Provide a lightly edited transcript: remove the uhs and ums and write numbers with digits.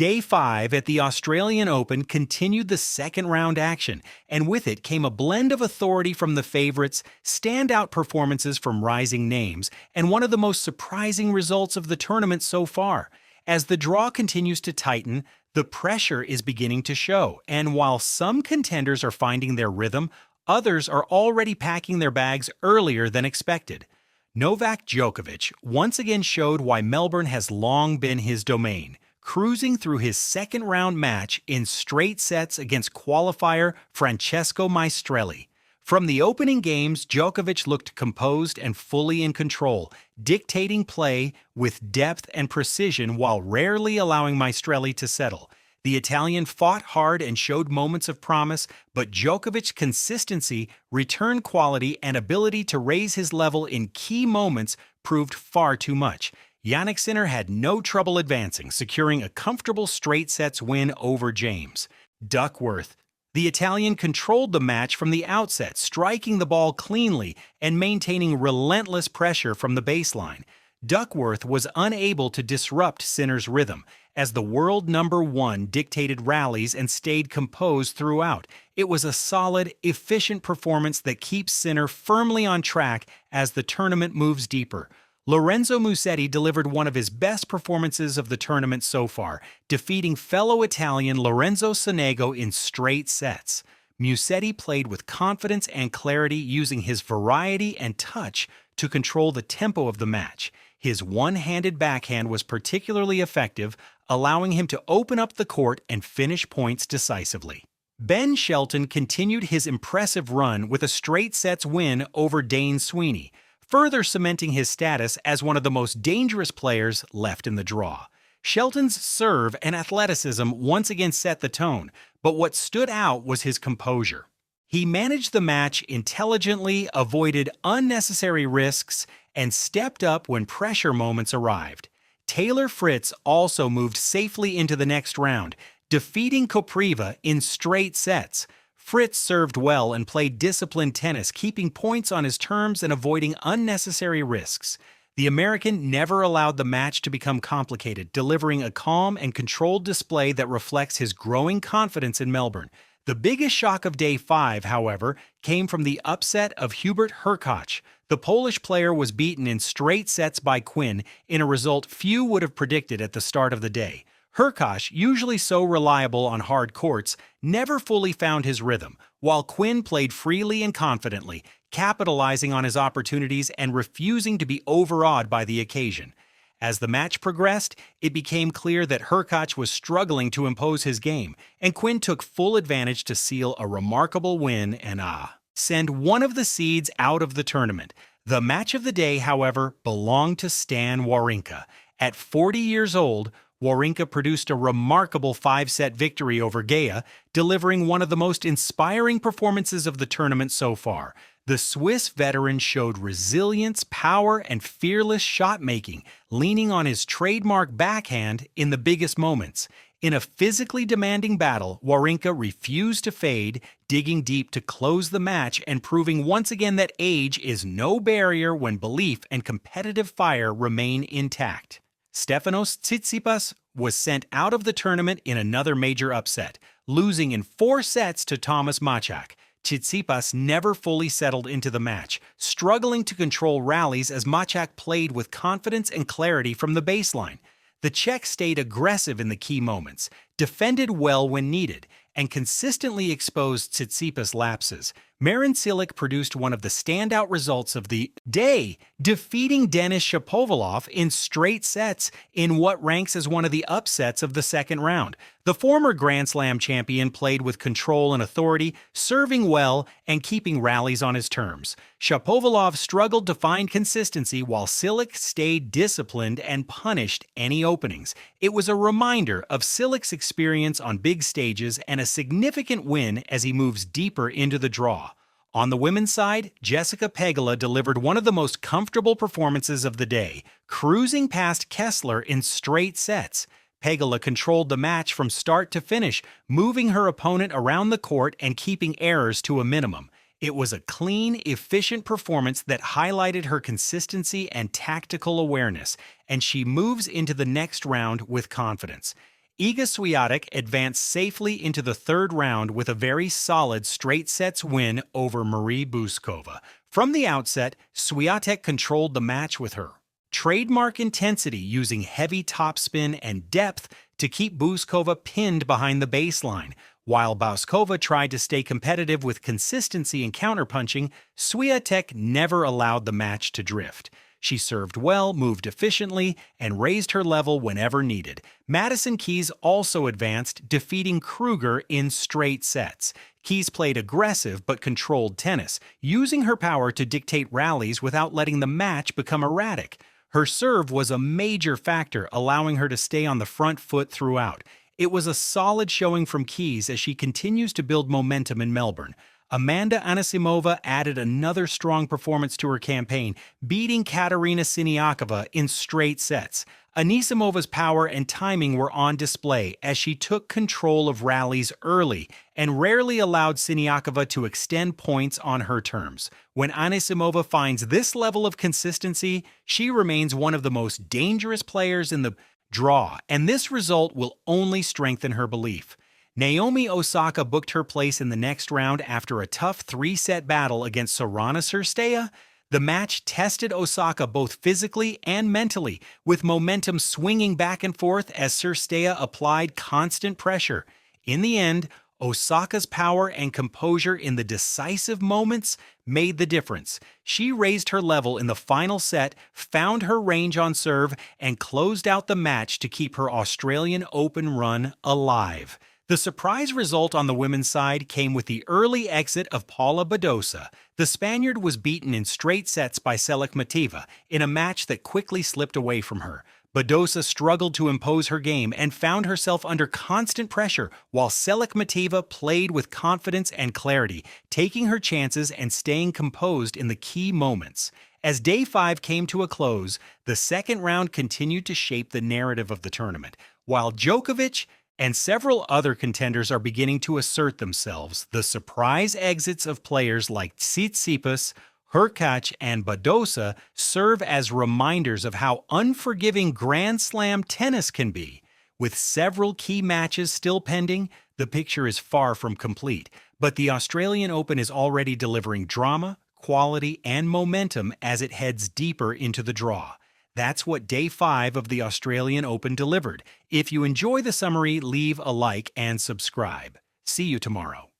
Day 5 at the Australian Open continued the second-round action, and with it came a blend of authority from the favorites, standout performances from rising names, and one of the most surprising results of the tournament so far. As the draw continues to tighten, the pressure is beginning to show, and while some contenders are finding their rhythm, others are already packing their bags earlier than expected. Novak Djokovic once again showed why Melbourne has long been his domain, cruising through his second-round match in straight sets against qualifier Francesco Maestrelli. From the opening games, Djokovic looked composed and fully in control, dictating play with depth and precision while rarely allowing Maestrelli to settle. The Italian fought hard and showed moments of promise, but Djokovic's consistency, return quality, and ability to raise his level in key moments proved far too much. Jannik Sinner had no trouble advancing, securing a comfortable straight sets win over James Duckworth. The Italian controlled the match from the outset, striking the ball cleanly and maintaining relentless pressure from the baseline. Duckworth was unable to disrupt Sinner's rhythm, as the world #1 dictated rallies and stayed composed throughout. It was a solid, efficient performance that keeps Sinner firmly on track as the tournament moves deeper. Lorenzo Musetti delivered one of his best performances of the tournament so far, defeating fellow Italian Lorenzo Sonego in straight sets. Musetti played with confidence and clarity, using his variety and touch to control the tempo of the match. His one-handed backhand was particularly effective, allowing him to open up the court and finish points decisively. Ben Shelton continued his impressive run with a straight sets win over Dane Sweeney, further cementing his status as one of the most dangerous players left in the draw. Shelton's serve and athleticism once again set the tone, but what stood out was his composure. He managed the match intelligently, avoided unnecessary risks, and stepped up when pressure moments arrived. Taylor Fritz also moved safely into the next round, defeating Kopriva in straight sets. Fritz served well and played disciplined tennis, keeping points on his terms and avoiding unnecessary risks. The American never allowed the match to become complicated, delivering a calm and controlled display that reflects his growing confidence in Melbourne. The biggest shock of Day 5, however, came from the upset of Hubert Hurkacz. The Polish player was beaten in straight sets by Quinn in a result few would have predicted at the start of the day. Hurkacz, usually so reliable on hard courts, never fully found his rhythm, while Quinn played freely and confidently, capitalizing on his opportunities and refusing to be overawed by the occasion. As the match progressed, it became clear that Hurkacz was struggling to impose his game, and Quinn took full advantage to seal a remarkable win and send one of the seeds out of the tournament. The match of the day, however, belonged to Stan Wawrinka. At 40 years old, Wawrinka produced a remarkable 5-set victory over Gea, delivering one of the most inspiring performances of the tournament so far. The Swiss veteran showed resilience, power, and fearless shot-making, leaning on his trademark backhand in the biggest moments. In a physically demanding battle, Wawrinka refused to fade, digging deep to close the match and proving once again that age is no barrier when belief and competitive fire remain intact. Stefanos Tsitsipas was sent out of the tournament in another major upset, losing in 4 sets to Thomas Maček. Tsitsipas never fully settled into the match, struggling to control rallies as Maček played with confidence and clarity from the baseline. The Czech stayed aggressive in the key moments, defended well when needed, and consistently exposed Tsitsipas' lapses. Marin Cilic produced one of the standout results of the day, defeating Denis Shapovalov in straight sets in what ranks as one of the upsets of the second round. The former Grand Slam champion played with control and authority, serving well and keeping rallies on his terms. Shapovalov struggled to find consistency while Cilic stayed disciplined and punished any openings. It was a reminder of Cilic's experience on big stages and a significant win as he moves deeper into the draw. On the women's side, Jessica Pegula delivered one of the most comfortable performances of the day, cruising past Kessler in straight sets. Pegula controlled the match from start to finish, moving her opponent around the court and keeping errors to a minimum. It was a clean, efficient performance that highlighted her consistency and tactical awareness, and she moves into the next round with confidence. Iga Swiatek advanced safely into the third round with a very solid straight sets win over Marie Buzkova. From the outset, Swiatek controlled the match with her trademark intensity, using heavy topspin and depth to keep Buzkova pinned behind the baseline. While Buzkova tried to stay competitive with consistency and counterpunching, Swiatek never allowed the match to drift. She served well, moved efficiently, and raised her level whenever needed. Madison Keys also advanced, defeating Kruger in straight sets. Keys played aggressive but controlled tennis, using her power to dictate rallies without letting the match become erratic. Her serve was a major factor, allowing her to stay on the front foot throughout. It was a solid showing from Keys as she continues to build momentum in Melbourne. Amanda Anisimova added another strong performance to her campaign, beating Katerina Siniakova in straight sets. Anisimova's power and timing were on display as she took control of rallies early and rarely allowed Siniakova to extend points on her terms. When Anisimova finds this level of consistency, she remains one of the most dangerous players in the draw, and this result will only strengthen her belief. Naomi Osaka booked her place in the next round after a tough three-set battle against Sorana Cirstea. The match tested Osaka both physically and mentally, with momentum swinging back and forth as Cirstea applied constant pressure. In the end, Osaka's power and composure in the decisive moments made the difference. She raised her level in the final set, found her range on serve, and closed out the match to keep her Australian Open run alive. The surprise result on the women's side came with the early exit of Paula Badosa. The Spaniard was beaten in straight sets by Selikmateva in a match that quickly slipped away from her. Badosa struggled to impose her game and found herself under constant pressure, while Selikmateva played with confidence and clarity, taking her chances and staying composed in the key moments. As Day 5 came to a close, the second round continued to shape the narrative of the tournament. While Djokovic and several other contenders are beginning to assert themselves, the surprise exits of players like Tsitsipas, Hurkacz, and Badosa serve as reminders of how unforgiving Grand Slam tennis can be. With several key matches still pending, the picture is far from complete, but the Australian Open is already delivering drama, quality, and momentum as it heads deeper into the draw. That's what Day 5 of the Australian Open delivered. If you enjoy the summary, leave a like and subscribe. See you tomorrow.